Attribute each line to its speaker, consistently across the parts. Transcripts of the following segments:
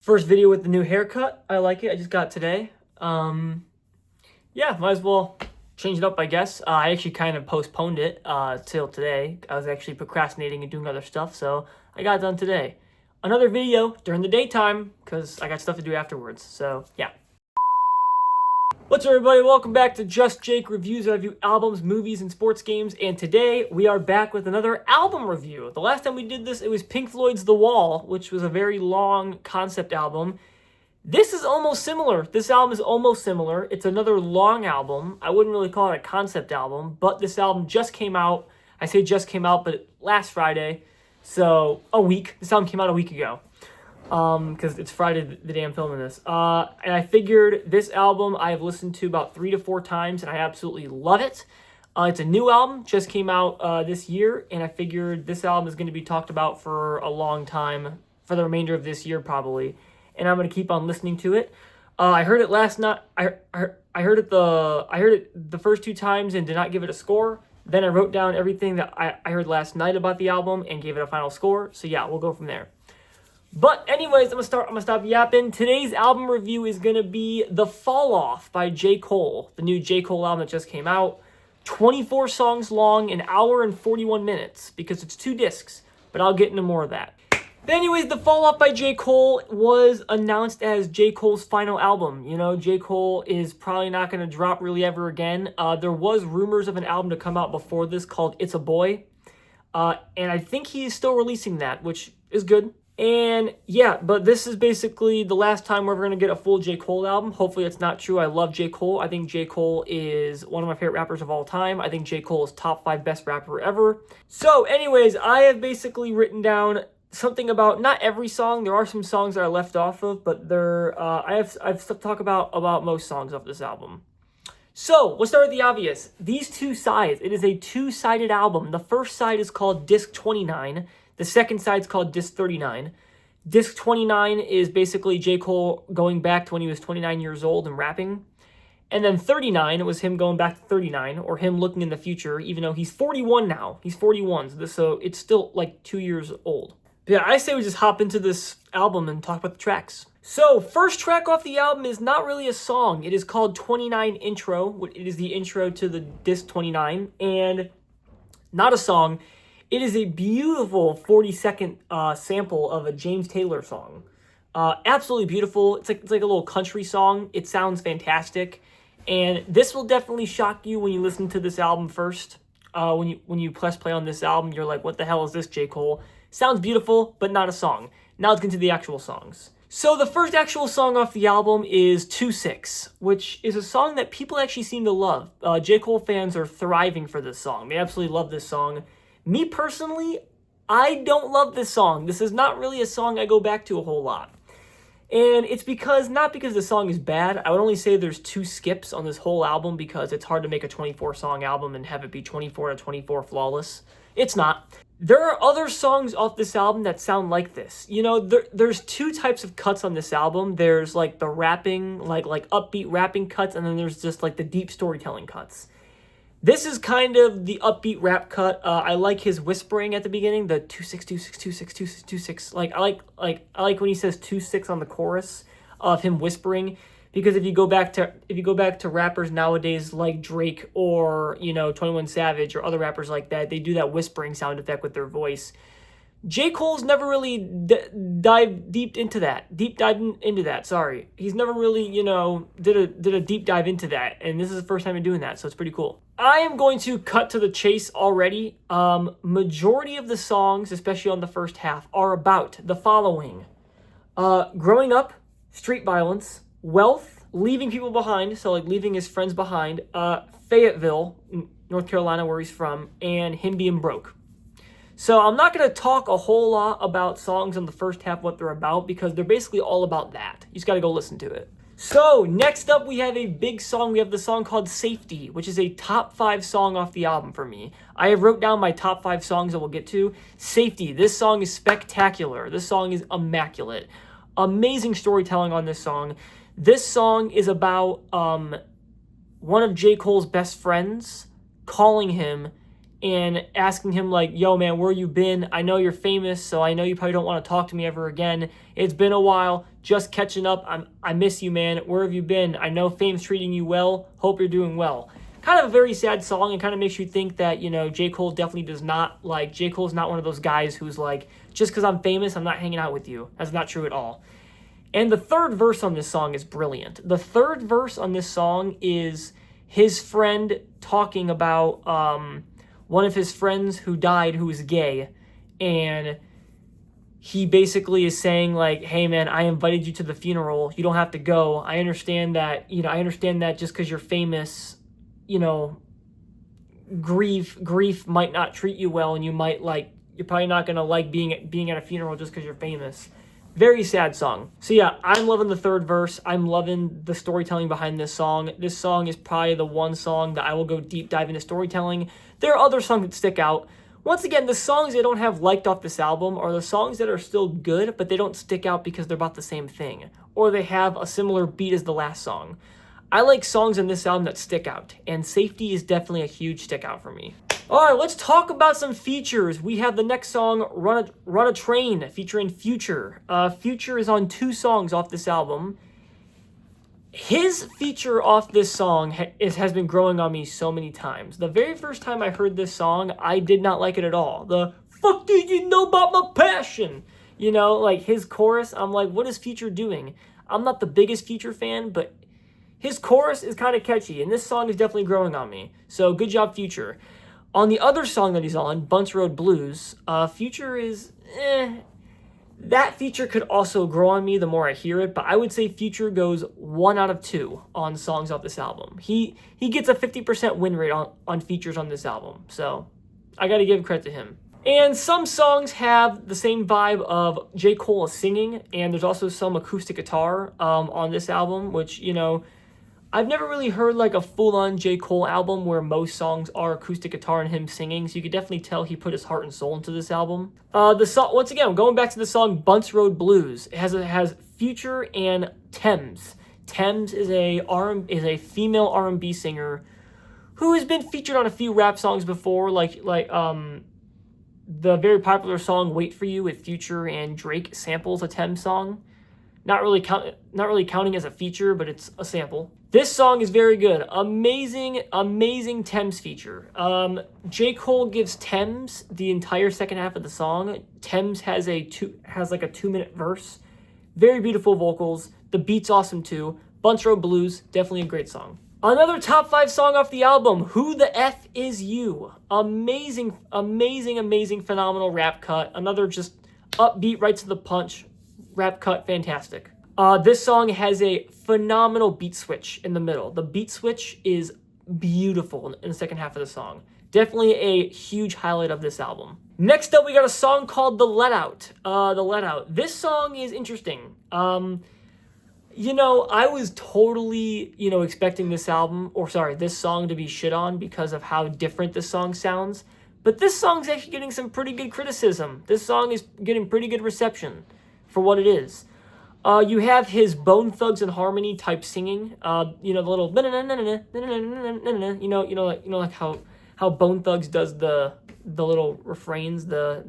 Speaker 1: First video with the new haircut. I like it. I just got it today. Yeah, might as well change it up, I guess. I actually kind of postponed it till today. I was actually procrastinating and doing other stuff, so I got it done today. Another video during the daytime because I got stuff to do afterwards. So yeah. What's up, everybody? Welcome back to Just Jake Reviews. I review albums, movies, and sports games, and today we are back with another album review. The last time we did this, it was Pink Floyd's The Wall, which was a very long concept album. This is almost similar. This album is almost similar. It's another long album. I wouldn't really call it a concept album, but this album just came out. I say just came out, but last Friday, so a week. This album came out a week ago. Because it's Friday the day I'm filming this. And I figured this album I have listened to about 3 to 4 times, and I absolutely love it. It's a new album, just came out this year, and I figured this album is going to be talked about for a long time, for the remainder of this year probably, and I'm going to keep on listening to it. I heard it last night. I heard it the first 2 times and did not give it a score. Then I wrote down everything that I heard last night about the album and gave it a final score. So yeah, we'll go from there. But anyways, I'm gonna stop yapping. Today's album review is gonna be The Fall Off by J. Cole, the new J. Cole album that just came out. 24 songs long, an hour and 41 minutes, because it's 2 discs, but I'll get into more of that. But anyways, The Fall Off by J. Cole was announced as J. Cole's final album. You know, J. Cole is probably not gonna drop really ever again. There was rumors of an album to come out before this called It's a Boy. And I think he's still releasing that, which is good. And yeah, but this is basically the last time we're ever going to get a full J. Cole album. Hopefully it's not true. I love J. Cole. I think J. Cole is one of my favorite rappers of all time. I think J. Cole is top 5 best rapper ever. So anyways, I have basically written down something about not every song. There are some songs that I left off of, but I've stuff to talk about most songs off this album. So let's start with the obvious. These 2 sides. It is a 2-sided album. The first side is called Disc 29. The second side is called Disc 39. Disc 29 is basically J. Cole going back to when he was 29 years old and rapping. And then 39 was him going back to 39, or him looking in the future, even though he's 41 now. He's 41, so it's still like 2 years old. But yeah, I say we just hop into this album and talk about the tracks. So, first track off the album is not really a song. It is called 29 Intro. It is the intro to the Disc 29, and not a song. It is a beautiful 40-second sample of a James Taylor song. Absolutely beautiful. It's like a little country song. It sounds fantastic. And this will definitely shock you when you listen to this album first. When you press play on this album, you're like, what the hell is this, J. Cole? Sounds beautiful, but not a song. Now let's get into the actual songs. So the first actual song off the album is 2-6, which is a song that people actually seem to love. J. Cole fans are thriving for this song. They absolutely love this song. Me personally, I don't love this song. This is not really a song I go back to a whole lot. And it's not because the song is bad. I would only say there's 2 skips on this whole album because it's hard to make a 24-song album and have it be 24 to 24 flawless. It's not. There are other songs off this album that sound like this. You know, there's 2 types of cuts on this album. There's like the rapping, like upbeat rapping cuts, and then there's just like the deep storytelling cuts. This is kind of the upbeat rap cut. I like his whispering at the beginning, the 2-6, 2-6, 2-6, 2-6, 2-6. Like I like when he says 2-6 on the chorus of him whispering, because if you go back to rappers nowadays like Drake or 21 Savage or other rappers like that, they do that whispering sound effect with their voice. J. Cole's never really deep dive into that. Sorry, he's never really did a deep dive into that, and this is the first time I'm doing that, so it's pretty cool. I am going to cut to the chase already. Majority of the songs, especially on the first half, are about the following: growing up, street violence, wealth, leaving people behind, so like leaving his friends behind, Fayetteville, North Carolina, where he's from, and him being broke. So I'm not going to talk a whole lot about songs in the first half, what they're about, because they're basically all about that. You just got to go listen to it. So next up, we have a big song. We have the song called Safety, which is a top 5 song off the album for me. I have wrote down my top 5 songs that we'll get to. Safety. This song is spectacular. This song is immaculate. Amazing storytelling on this song. This song is about one of J. Cole's best friends calling him and asking him like, yo man, where you been? I know you're famous, so I know you probably don't want to talk to me ever again. It's been a while. Just catching up. I miss you, man. Where have you been? I know fame's treating you well. Hope you're doing well. Kind of a very sad song, and kind of makes you think that, J. Cole definitely does not, J. Cole's not one of those guys who's like, just because I'm famous, I'm not hanging out with you. That's not true at all. And the third verse on this song is brilliant. The third verse on this song is his friend talking about one of his friends who died who was gay, and he basically is saying, like, hey, man, I invited you to the funeral. You don't have to go. I understand that, just because you're famous, grief might not treat you well, and you might, you're probably not going to like being at a funeral just because you're famous. Very sad song. So yeah, I'm loving the third verse. I'm loving the storytelling behind this song. This song is probably the one song that I will go deep dive into storytelling. There are other songs that stick out. Once again, the songs I don't have liked off this album are the songs that are still good, but they don't stick out because they're about the same thing, or they have a similar beat as the last song. I like songs in this album that stick out, and Safety is definitely a huge stick out for me. All right, let's talk about some features. We have the next song, Run a Train, featuring Future. Future is on 2 songs off this album. His feature off this song has been growing on me so many times. The very first time I heard this song, I did not like it at all. The fuck do you know about my passion? His chorus, I'm like, what is Future doing? I'm not the biggest Future fan, but his chorus is kind of catchy, and this song is definitely growing on me. So good job, Future. On the other song that he's on, Bunts Road Blues, Future is that feature could also grow on me the more I hear it, but I would say Future goes 1 out of 2 on songs off this album. He gets a 50% win rate on features on this album, so I gotta give credit to him. And some songs have the same vibe of J. Cole singing, and there's also some acoustic guitar on this album, which, I've never really heard like a full-on J. Cole album where most songs are acoustic guitar and him singing, so you could definitely tell he put his heart and soul into this album. The song, once again, going back to the song Bunts Road Blues, it has Future and Tems. Tems is a female R&B singer who has been featured on a few rap songs before, like the very popular song Wait For You with Future and Drake samples a Tems song. Not really counting as a feature, but it's a sample. This song is very good. Amazing Tems feature. J. Cole gives Tems the entire second half of the song. Tems has like a 2-minute verse. Very beautiful vocals. The beat's awesome too. Bunts Road Blues, definitely a great song. Another top 5 song off the album, Who the F Is You? Amazing, phenomenal rap cut. Another just upbeat, right to the punch. Rap cut, fantastic. This song has a phenomenal beat switch in the middle. The beat switch is beautiful in the second half of the song. Definitely a huge highlight of this album. Next up, we got a song called The Let Out. The Let Out. This song is interesting. I was totally, expecting this song to be shit on because of how different this song sounds. But this song's actually getting some pretty good criticism. This song is getting pretty good reception for what it is. You have his Bone Thugs and Harmony type singing. The little like how Bone Thugs does the little refrains, yeah,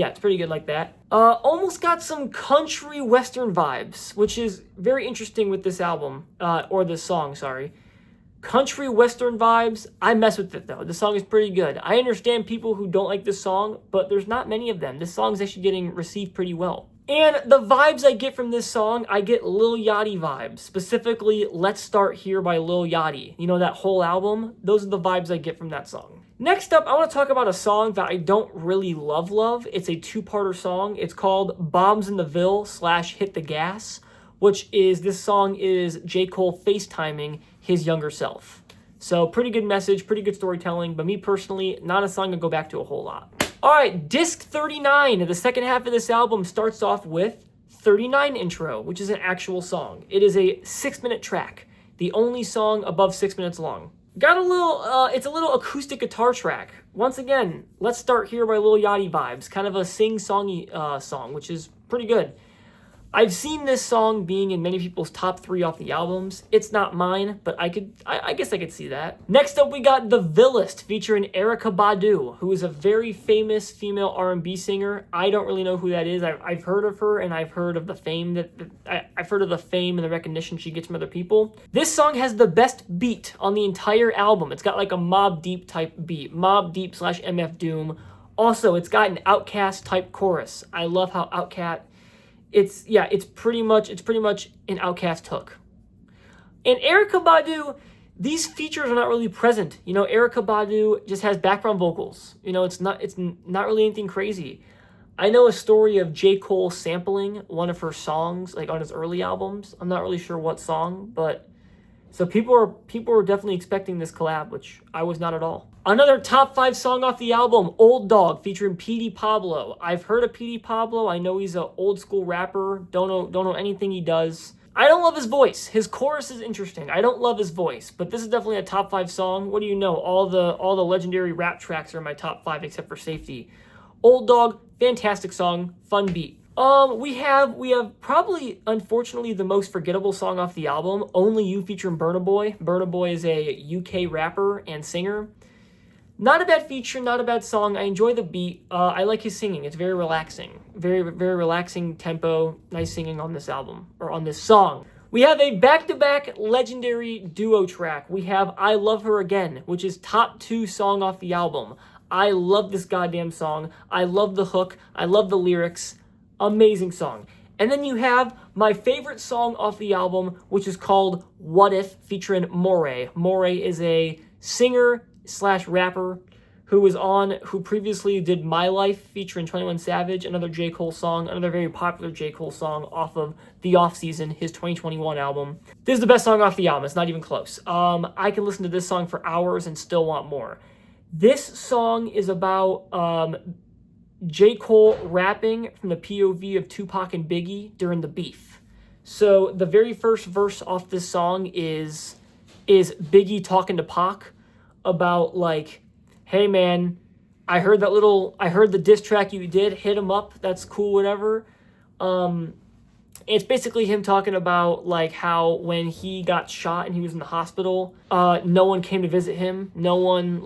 Speaker 1: it's pretty good like that. Almost got some country western vibes, which is very interesting with this album, or this song, sorry. Country western vibes, I mess with it though. The song is pretty good. I understand people who don't like this song, but there's not many of them. This song's actually getting received pretty well. And the vibes I get from this song, I get Lil Yachty vibes. Specifically, Let's Start Here by Lil Yachty. That whole album? Those are the vibes I get from that song. Next up, I want to talk about a song that I don't really love. It's a 2-parter song. It's called Bombs in the Ville / Hit the Gas, this song is J. Cole FaceTiming his younger self. So pretty good message, pretty good storytelling, but me personally, not a song I go back to a whole lot. All right, disc 39, the second half of this album starts off with 39 intro, which is an actual song. It is a 6-minute track, the only song above 6 minutes long. It's a little acoustic guitar track. Once again, Let's Start Here by Lil Yachty vibes, kind of a sing-songy song, which is pretty good. I've seen this song being in many people's top 3 off the albums. It's not mine, but I guess I could see that. Next up, we got The Villist featuring Erykah Badu, who is a very famous female R&B singer. I don't really know who that is. I've heard of her, and I've heard of the fame I've heard of the fame and the recognition she gets from other people. This song has the best beat on the entire album. It's got like a Mobb Deep type beat, Mobb Deep / MF Doom. Also, it's got an Outkast type chorus. I love how Outkast. It's pretty much an Outkast hook. And Erykah Badu, these features are not really present. You know, Erykah Badu just has background vocals. You know, it's not really anything crazy. I know a story of J. Cole sampling one of her songs, like on his early albums. I'm not really sure what song, but so people are definitely expecting this collab, which I was not at all. Another top 5 song off the album, Old Dog, featuring Petey Pablo. I've heard of Petey Pablo. I know he's an old school rapper. Don't know anything he does. I don't love his voice. His chorus is interesting. I don't love his voice, but this is definitely a top 5 song. What do you know? All the legendary rap tracks are in my top 5 except for Safety. Old Dog, fantastic song, fun beat. We have probably, unfortunately, the most forgettable song off the album, Only You featuring Burna Boy. Burna Boy is a UK rapper and singer. Not a bad feature, not a bad song. I enjoy the beat. I like his singing. It's very relaxing. Very, very relaxing tempo. Nice singing on this album, or on this song. We have a back-to-back legendary duo track. We have I Love Her Again, which is top 2 song off the album. I love this goddamn song. I love the hook. I love the lyrics. Amazing song. And then you have my favorite song off the album, which is called What If, featuring Morray. Morray is a singer / rapper who previously did My Life featuring 21 Savage, another J. Cole song, another very popular J. Cole song off of The Off Season, his 2021 album. This is the best song off the album. It's not even close. I can listen to this song for hours and still want more. This song is about J. Cole rapping from the POV of Tupac and Biggie during the beef. So the very first verse off this song is Biggie talking to Pac about like, hey man, I heard the diss track you did, hit him up, that's cool, whatever. It's basically him talking about like how when he got shot and he was in the hospital, no one came to visit him. No one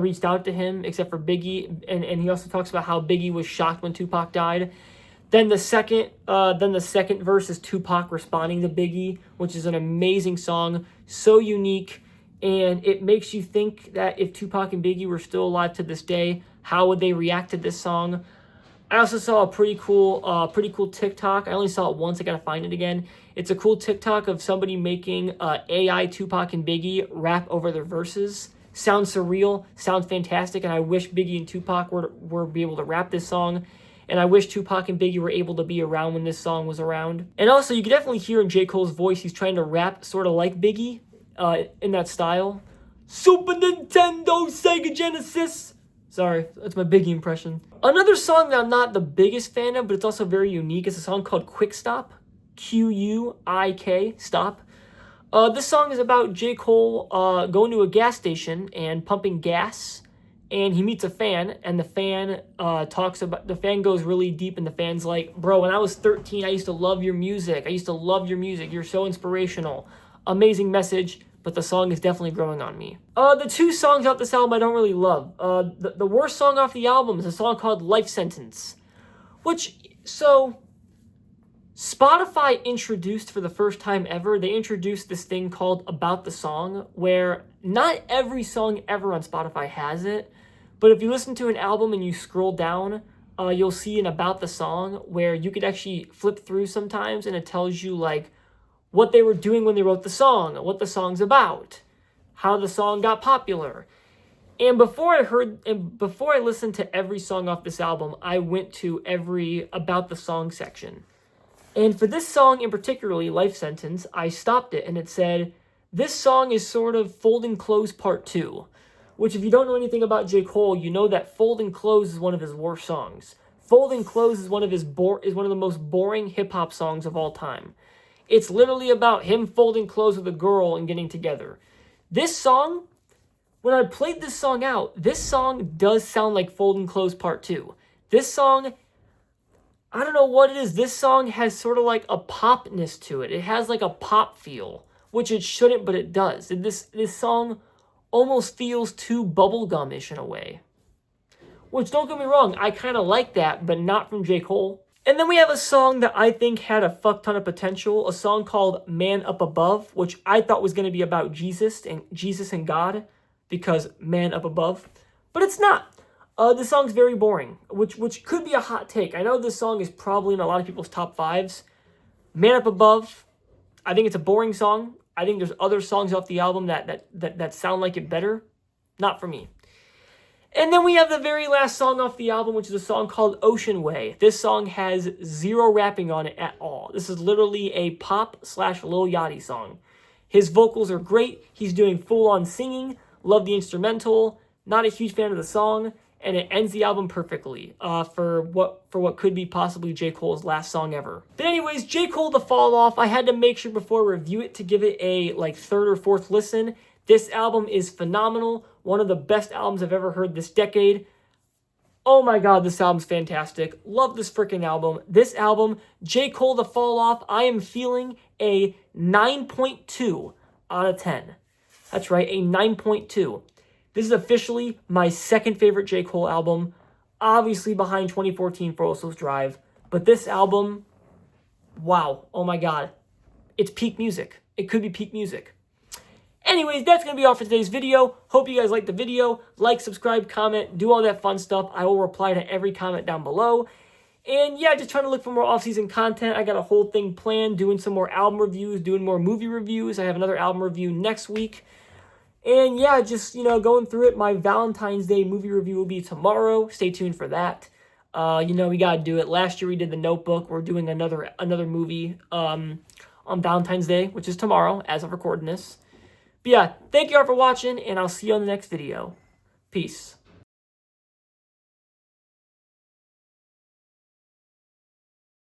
Speaker 1: reached out to him except for Biggie. And he also talks about how Biggie was shocked when Tupac died. Then the second verse is Tupac responding to Biggie, which is an amazing song, so unique, and it makes you think that if Tupac and Biggie were still alive to this day, how would they react to this song? I also saw a pretty cool TikTok. I only saw it once. I gotta find it again. It's a cool TikTok of somebody making AI Tupac and Biggie rap over their verses. Sounds surreal, sounds fantastic, and I wish Biggie and Tupac were be able to rap this song. And I wish Tupac and Biggie were able to be around when this song was around. And also, you can definitely hear in J. Cole's voice, he's trying to rap sort of like Biggie in that style. Super Nintendo, Sega Genesis. Sorry, that's my Biggie impression. Another song that I'm not the biggest fan of, but it's also very unique, is a song called Quick Stop. Q-U-I-K, stop. This song is about J. Cole going to a gas station and pumping gas, and he meets a fan, and the fan goes really deep, and the fan's like, bro, when I was 13, I used to love your music. You're so inspirational. Amazing message. But the song is definitely growing on me. The 2 songs off this album I don't really love. The worst song off the album is a song called Life Sentence. Spotify introduced for the first time ever, they introduced this thing called About the Song, where not every song ever on Spotify has it, but if you listen to an album and you scroll down, you'll see an About the Song where you could actually flip through sometimes and it tells you like what they were doing when they wrote the song, what the song's about, how the song got popular. And before I listened to every song off this album, I went to every About the Song section. And for this song in particularly, Life Sentence, I stopped it and it said, this song is sort of Folding Clothes Part 2. Which if you don't know anything about J. Cole, you know that Folding Clothes is one of his worst songs. Folding Clothes is one of the most boring hip-hop songs of all time. It's literally about him folding clothes with a girl and getting together. This song, when I played this song out, this song does sound like Folding Clothes Part 2. This song I don't know what it is. This song has sort of like a popness to it. It has like a pop feel, which it shouldn't, but it does. And this song almost feels too bubblegum-ish in a way. Which, don't get me wrong, I kind of like that, but not from J. Cole. And then we have a song that I think had a fuck ton of potential, a song called Man Up Above, which I thought was going to be about Jesus and God, because Man Up Above. But it's not. This song's very boring, which could be a hot take. I know this song is probably in a lot of people's top fives. Man Up Above, I think it's a boring song. I think there's other songs off the album that sound like it better. Not for me. And then we have the very last song off the album, which is a song called Ocean Way. This song has zero rapping on it at all. This is literally a pop/Lil Yachty song. His vocals are great. He's doing full-on singing. Love the instrumental. Not a huge fan of the song. And it ends the album perfectly for what could be possibly J. Cole's last song ever. But anyways, J. Cole The Fall Off, I had to make sure before I review it to give it a third or fourth listen. This album is phenomenal. One of the best albums I've ever heard this decade. Oh my god, this album's fantastic. Love this freaking album. This album, J. Cole The Fall Off, I am feeling a 9.2 out of 10. That's right, a 9.2. This is officially my second favorite J. Cole album, obviously behind 2014 Forest Drive. But this album, wow, oh my god, it's peak music. It could be peak music. Anyways, that's going to be all for today's video. Hope you guys liked the video. Like, subscribe, comment, do all that fun stuff. I will reply to every comment down below. And yeah, just trying to look for more off-season content. I got a whole thing planned, doing some more album reviews, doing more movie reviews. I have another album review next week. And yeah, just, going through it. My Valentine's Day movie review will be tomorrow. Stay tuned for that. We got to do it. Last year we did The Notebook. We're doing another movie on Valentine's Day, which is tomorrow as of recording this. But yeah, thank you all for watching, and I'll see you on the next video. Peace.